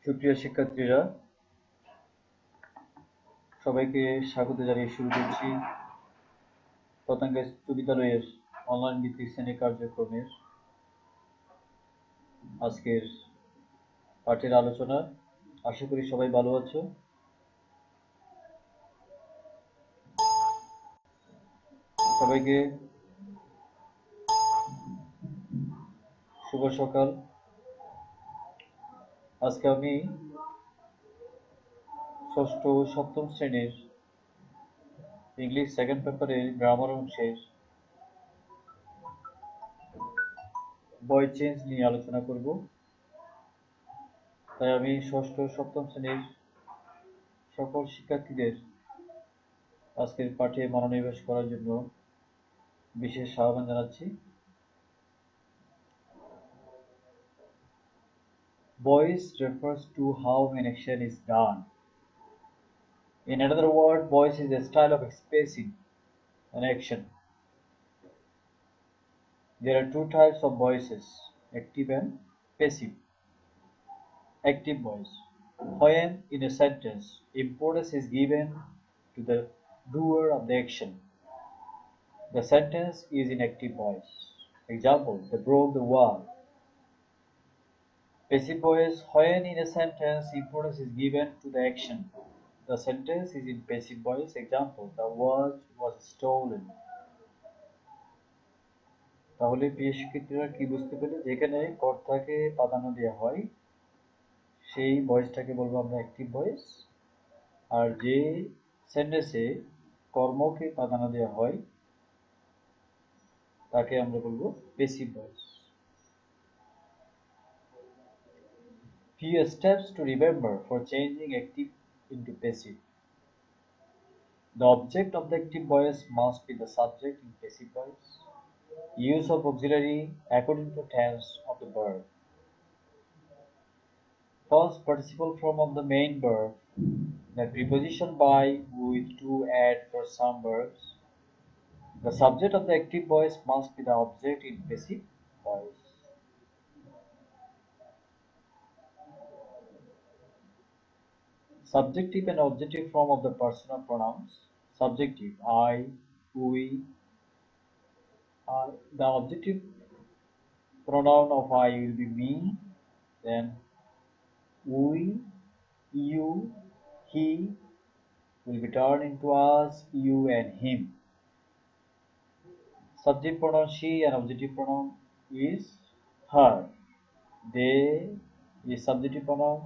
সুপ্রিয় শিক্ষার্থীরা, সবাইকে স্বাগত জানিয়ে শুরু করছি পতেঙ্গা বিদ্যালয়ের অনলাইন ভিত্তিক শ্রেণী কার্যক্রমের আজকের পাঠের আলোচনা। আশা করি সবাই ভালো আছো। সবাইকে শুভ সকাল। আজকে আমি ষষ্ঠ ও সপ্তম শ্রেণীর ইংলিশ সেকেন্ড পেপারের গ্রামার অংশের বয় চেঞ্জ নিয়ে আলোচনা করব। তাই আমি ষষ্ঠ ও সপ্তম শ্রেণীর সকল শিক্ষার্থীদের আজকের পাঠে মনোনিবেশ করার জন্য বিশেষ আহ্বান জানাচ্ছি। Voice refers to how an action is done. In another word, voice is a style of expressing an action. There are two types of voices, active and passive. Active voice. When in a sentence, importance is given to the doer of the action. The sentence is in active voice. Example, they broke the wall. Passive voice. When in a sentence, importance is given to the action. The sentence is in passive voice. Example, the watch was stolen. তাহলে প্রিয় শিক্ষার্থীরা কি বুঝতে পেরে, যেখানে কর্তাকে প্রাধান্য দেওয়া হয় সেই ভয়েসটাকে বলবো আমরা অ্যাক্টিভ ভয়েস, আর যে সেন্টেন্সে কর্মকে প্রাধান্য দেওয়া হয় তাকে আমরা বলবো passive voice. Few steps to remember for changing active into passive. The object of the active voice must be the subject in passive voice. Use of auxiliary according to tense of the verb. First participle form of the main verb. The preposition by with to add for some verbs. The subject of the active voice must be the object in passive voice. Subjective and objective form of the personal pronouns. Subjective I, we. The objective pronoun of I will be me, then we, you, he will be turned into us, you and him. Subject pronoun she and objective pronoun is her. They is subjective pronoun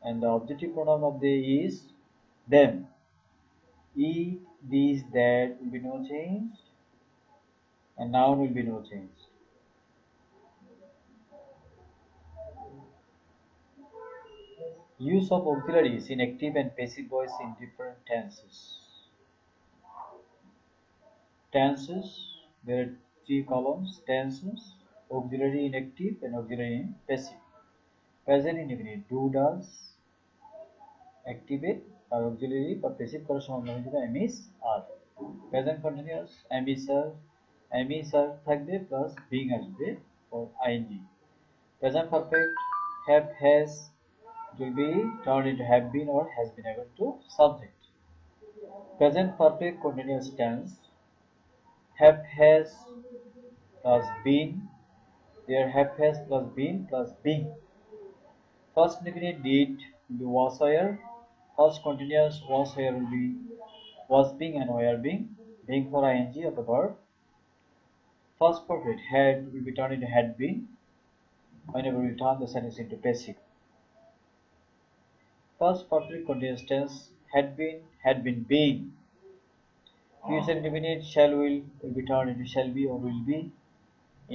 and the objective pronoun of they is them. Eat, these, that will be no change and noun will be no change. Use of auxiliaries in active and passive voice in different tenses. Tenses, there are three columns: tenses, auxiliary in active and auxiliary in passive. Present indefinite do, does, activate or auxiliary বা passive করার সময় আমরা যেটা am is are. Present continuous am is are থাকবে plus being আসবে for ing. Present perfect have has will be turned into have been or has been equal to subject. Present perfect continuous tense have has plus been, there have has plus been plus being. First indefinite did will be was were. First continuous was were will be was being and were being for ing of the verb. First perfect had will be turned into had been whenever we turn the sentence into passive. First perfect continuous tense had been being. Future indefinite shall will be turned into shall be or will be.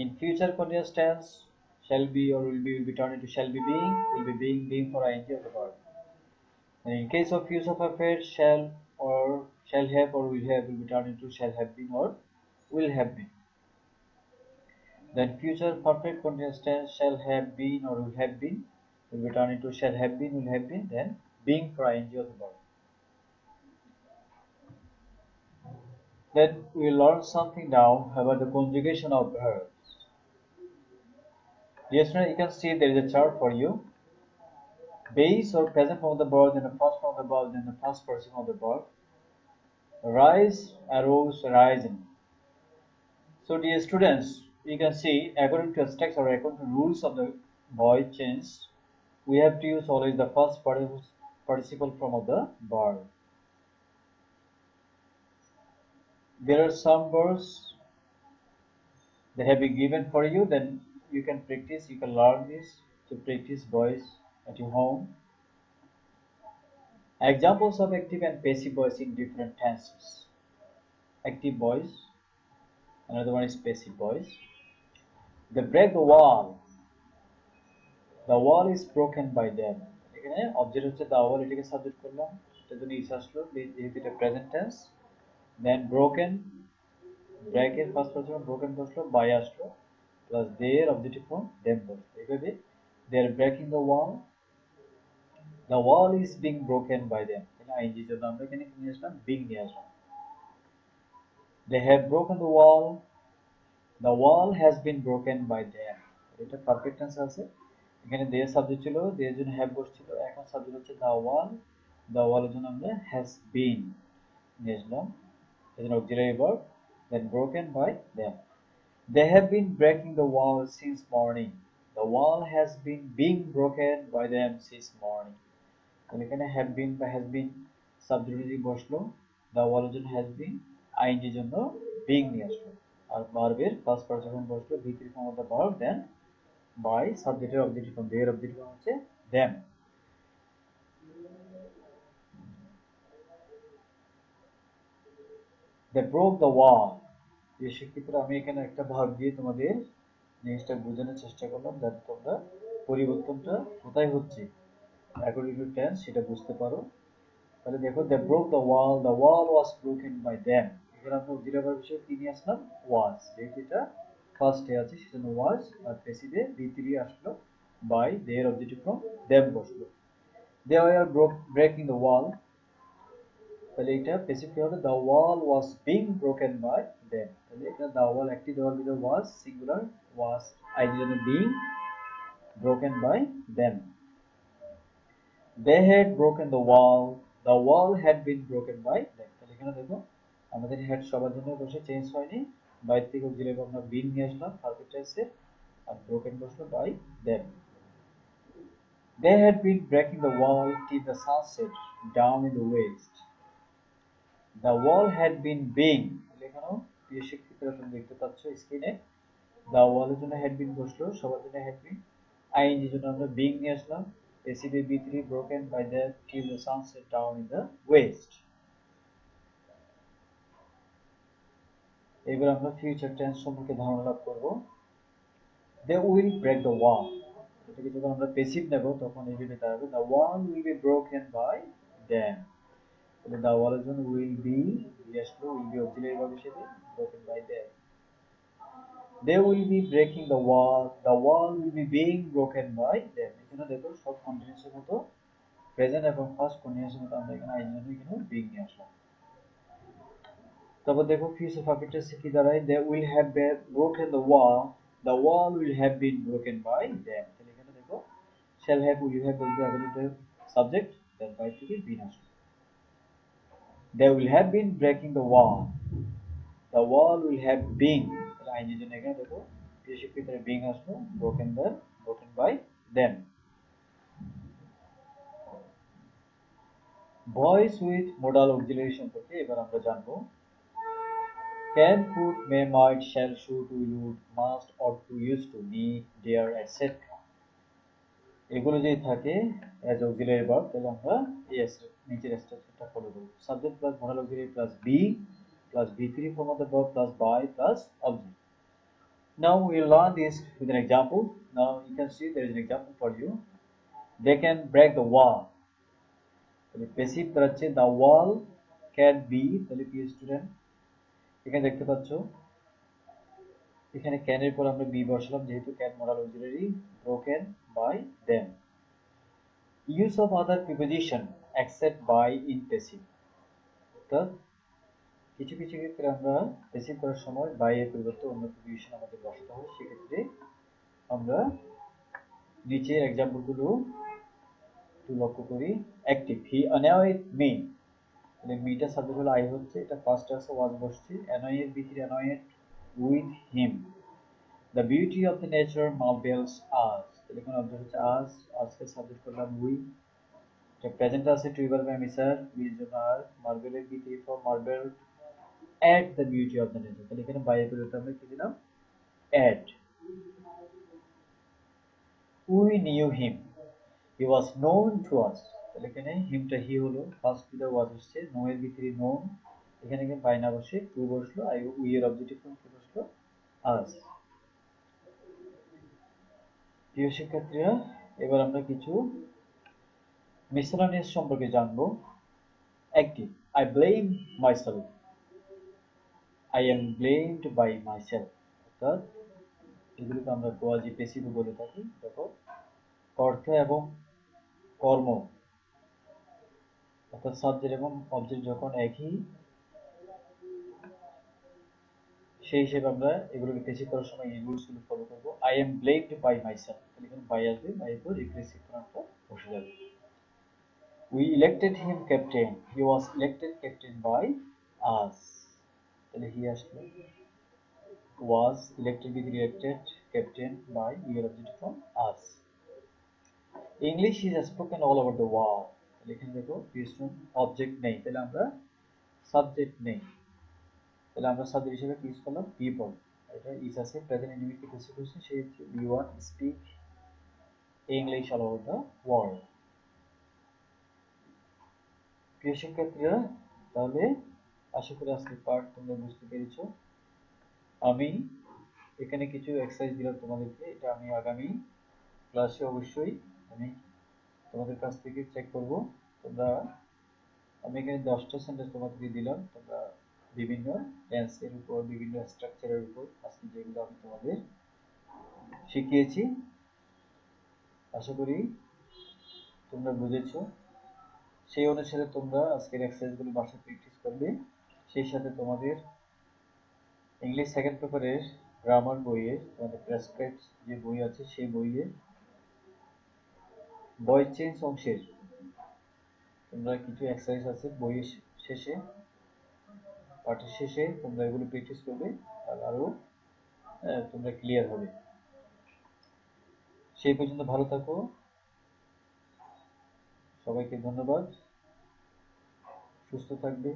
In future continuous tense, shall be or will be turned into shall be being for ing of the verb. And in case of future perfect, shall have or will be turned into shall have been or will have been. Then future perfect continuous tense shall have been or will be turned into shall have been, will have been, then being for ing of the verb. Then we will learn something now about the conjugation of verbs. Dear students, you can see there is a chart for you. base or present form of the verb, then the first form of the verb, then the first person of the verb. Rise, arose, rising. So dear students, you can see according to text or according to rules of the voice change, we have to use always the first participle form of the verb. There are some verbs that have been given for you, then you can practice, you can learn this to practice voice at your home. Examples of active and passive voice in different tenses. Active voice, another one is passive voice. They break the wall. The wall is broken by them. এখানে object হচ্ছে the wall, এটাকে subject করলাম, এটার জন্য is আসলো, যেহেতু এটা present tense. Then broken, break এর ফার্স্ট পারসন ব্রোকেন বসলো, বাই আসলো, plus their objective form them বসলো। এইভাবে they are breaking the wall, the wall is being broken by them. ING জন্য আমরা এখানে কি নিয়ে আসলাম, বিং নিয়ে আসলাম। They have broken the wall, the wall has been broken by them. এটা পারফেক্ট টেন্স আছে। এখানে দেয়ার সাবজেক্ট ছিল, দেয়ার জন্য হ্যাভ বসছিল, এখন সাবজেক্ট হচ্ছে দ্য ওয়াল, দ্য ওয়ালের জন্য আমরা হ্যাজ বিন নিয়ে আসলাম, এজন্য auxiliary verb, then broken by them. They have been breaking the wall since morning. The wall has been being broken by them since morning. তাহলে এখানে have been বা has been subjective বসলো, the wall এর জন্য has been, ING জন্য being নিয়ে আসলো, আর ভার্বের ফার্স্ট পারসন বসলো, V3 form of the verb, then by সাবজেক্টের objective form, their objective form হচ্ছে them. They broke the wall. এই শিক্ষিতরা আমি এখানে একটা ভাব দিয়ে তোমাদের জিনিসটা বোঝানোর চেষ্টা করলাম, যাতে তোমরা পরিবর্তনটা কোথায় হচ্ছে অ্যাকর্ডিং টু টেন্স সেটা বুঝতে পারো। তাহলে দেখো, they broke the wall was broken by them। এখানে আমরা অক্সিলারি ভার্ব হিসেবে কি নিয়ে আসলাম, was, যেহেতু এটা ফার্স্টে আছে সেজন্য was, আর প্যাসিভে V3 আসলো, by their objective form them বসলো। They were breaking the wall, তাহলে এটা প্যাসিভ কি হবে, the wall was being broken by them। তাহলে এটা the wall একটি দেওয়াল ভিতরে was সিঙ্গুলার, was আইডি জন্য being broken by them। They had broken the wall had been broken by them। তাহলে এখানে দেখো আমাদের হেড সবার জন্য বসে চেঞ্জ হয়নি, বাইরে থেকে অক্সিলারি আমরা বিন নিয়ে আসলাম পারফেক্ট টেন্সে, আর ব্রোকেন বসলো by them। They had been breaking the wall till the sun set down in the west। The wall had been being, এখানেও প্রিয় শিক্ষিতরা তুমি দেখতে পাচ্ছ স্ক্রিনে, the wall এর জন্য had been বসলো, সবার জন্য had been, আইএনজি জন্য আমরা being নিয়ে আসলাম, ACB B3 broken by the till the sun set down in the west। এবার আমরা ফিউচার টেন্স সম্পর্কে ধারণা লাভ করব। They will break the wall, এটাকে যখন আমরা প্যাসিভ নেব তখন এইভাবে দাঁড়াবে, the wall will be broken by them। তাহলে the wall এর জন্য will be আসলো, will be অক্সিলারি ভার্ব হিসেবে, broken by them। They will be breaking the wall will be being broken by them। এখানে দেখো সব কন্টিনিউয়াসের মতো প্রেজেন্ট এবং ফার্স্ট কন্টিনিউয়াসের মতো আমরা এখানে আইন জন্য এখানে being নিয়ে আসলাম। তারপর দেখো ফিউচার পারফেক্ট টেন্সে কি দাঁড়ায়, they will have broken the wall will have been broken by them। তাহলে এখানে দেখো shall have, will have বলতে according to subject, then by থেকে been আসবে। They will have been breaking the wall will have been, তাহলে আইনের জন্য এখানে দেখো বেশি ক্ষেত্রে being আসলো, broken by them। Voice with modal auxiliary সম্পর্কে এবার আমরা জানবো। Can, could, may, might, shall, should, will, would, must, ought to, used to, need, dare, etc. এগুলো যদি থাকে অ্যাজ অক্সিলারি ভার্ব, তাহলে আমরা এই নিচের স্ট্রাকচারটা ফলো করব। Subject plus modal auxiliary plus be plus V3 form of the verb plus by plus object। Now we will learn this with an example. Now you can see there is an example for you. They can break the wall। তাহলে passive দাঁড়াচ্ছে the wall can be, তাহলে কি student এখানে দেখতে পাচ্ছ, এখানে can এর পর আমরা বি বসালাম, যেহেতু can modal auxiliary, broken by them। Use of other preposition except by in passive, অর্থাৎ কিছু কিছু ক্ষেত্রে আমরা প্যাসিভ করার সময় বাই এর পরিবর্তে অন্য প্রিপোজিশন আমাদের বসাতে হয়, সেক্ষেত্রে আমরা নিচের এক্সাম্পলগুলো একটু লক্ষ্য করি অ্যাক্টিভ হি অ্যানয়েড মি তাহলে মিটা সাবজেক্ট হলো আই হচ্ছে এটা ফার্স্ট আছে ওয়াজ বসছে অ্যানয়েড ভিতরে annoyed with him the beauty of the nature marvels us তাহলে এখানে অবজেক্ট হচ্ছে আস আজকে সাবজেক্ট করলাম উই এটা প্রেজেন্ট আছে টু ভার্ব এম স্যার উইজ জন্য আর মার্বেলের ভিতরে for marble add the beauty of the nature তাহলে এখানে বাইরে পরিবর্তে আমরা কি দিলাম and we knew him he was known to us তাহলে এখানে হিমটা হি হলো ফার্স্ট দুটো ওয়াজ হচ্ছে নো এর ভিতরে নোন এখানে কিন্তু বাইনা বসে টু বসলো আই উই এর অবজেক্টিভ ফর্ম কি বসলো আস প্রিয় শিক্ষার্থীরা এবার আমরা কিছু মিসেলানিয়াস সম্পর্কে জানবো active I blame myself I am blamed by myself অর্থাৎ এগুলোকে আমরা কোয়াজি পেসিভ বলে থাকি দেখো অর্থ এবং কর্ম অর্থাৎ সাবজেক্ট এবং অবজেক্ট যখন একই সেই হিসেবে আমরা এগুলোকে পেসিভ করার সময় এই রুলসগুলো ফলো করবো I am blamed by myself তাহলে এখানে বাই আসবে বাই এর পর রিগ্রেসিভ প্রনাউনটা বসে যাবে we elected him captain he was elected captain by us তাহলে হি আসলো was elected with elected captain by your object from us English is spoken all over the world তাহলে এখানে দেখো পিছন অবজেক্ট নেই তাহলে আমরা সাবজেক্ট নেই তাহলে আমরা সাবজেক্ট হিসেবে ইউজ করলাম পিপল এটা ইজ আছে প্রেজেন্ট ইন্ডিভিজুয়াল কিছু করছে সেই we want to speak English all over the world প্রিয় শিক্ষার্থীরা তাহলে আশা করি আজকের পার্ট তোমরা বুঝতে পেরেছো আমি এখানে কিছু এক্সারসাইজ দিলাম তোমাদেরকে এটা আমি আগামী ক্লাসে অবশ্যই আমি তোমাদের কাছ থেকে চেক করব তোমরা আমি এখানে 10টা সেন্টেন্স তোমাদেরকে দিলাম তোমরা বিভিন্ন টেন্সের উপর বিভিন্ন স্ট্রাকচারের উপর আজকে যেগুলো আমি তোমাদের শিখিয়েছি আশা করি তোমরা বুঝেছো সেই অনুসারে তোমরা আজকের এক্সারসাইজগুলো বাসায় প্র্যাকটিস করবে সেই সাথে তোমাদের ইংলিশ সেকেন্ড পেপারের গ্রামার বইয়ের তোমাদের প্রেসক্রাইবড যে বই আছে সেই বইয়ের ভয়েস চেঞ্জ অংশের তোমরা কিছু এক্সারসাইজ আছে বইয়ের শেষে পাঠের শেষে তোমরা এগুলো প্র্যাকটিস করবে আর আরো তোমরা ক্লিয়ার হবে সেই পর্যন্ত ভালো থাকো সবাইকে ধন্যবাদ সুস্থ থাকবে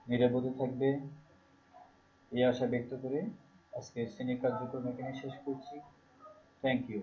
নিরাপদে থাকবে এই আশা ব্যক্ত করে আজকের শ্রেণী কার্যক্রম এখানে শেষ করছি থ্যাংক ইউ